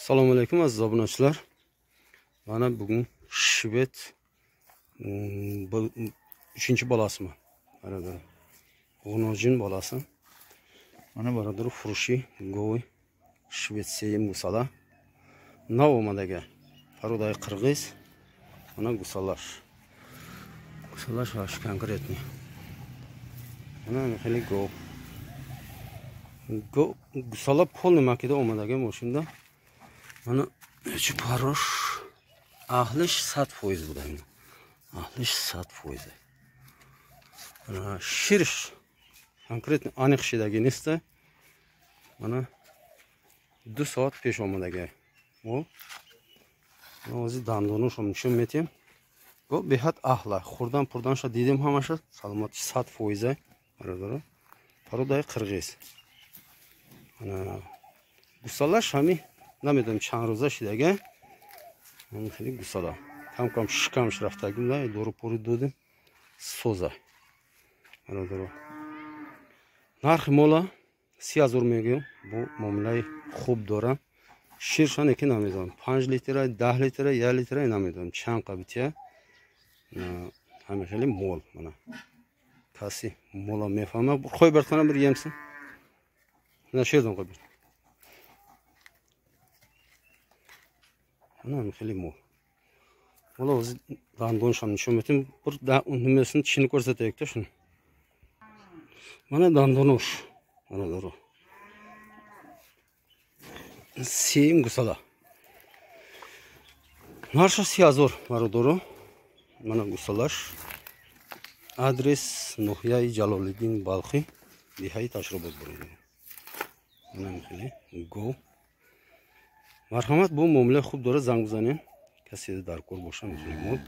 Assalomu alaykum aziz obunachilar. Mana bugun shved 3-chi bolasimi. Baradar. G'unojin bolasi. Mana baradar furushi go'y shvetsiyim gusala. Novomadaga paroday qirg'iz. Mana gusalar. Gusalar shash konkretni. Mana xeli go. Go gusala polni makida omadaga moshinda. Mana şu paroş ahlish 100% budan. Ahlish 100%. Mana shirish konkretni aniq shidagi nesta. Mana 2 soat pesh omadaga. O o'zi dandonu shomishim metim. Bu behat ahla. Xurdan purdan sha dedim hamasha salomat 100%. Baradar. Paroday qirg'iz. Mana gusalar shami نمیدونم چند روزه شدگه من خیلی گوسالا کم شکمش رفته گله دورو پوری دادیم سوزه برادر نرخ مولا 30,000 میگم bu معامله خوب دارم شیرشان یکی نمیدونم 5 لیتر 10 لیتر 1 لیتر نمیدونم چند قبیتیه همه خیلی مول منه کسی مولا میفهمه خوی برتونم بر یمسن نشیدم قبیل Ana xeli mol. Ola o'zi dandonsham nishonmetim bir nimesini tishini ko'rsataylik-da shuni. Mana dandonosh. Mana daro. Seyim gusala. Narxa siyazor barodoro. Mana gusalash. Adres Nuhyai Jaloliddin Balxi. Bihai tashribot bo'ladi. Mana xeli go. مرحمت بو معامله خوب داره زنگ بزنین کسی در کار باشه میتونه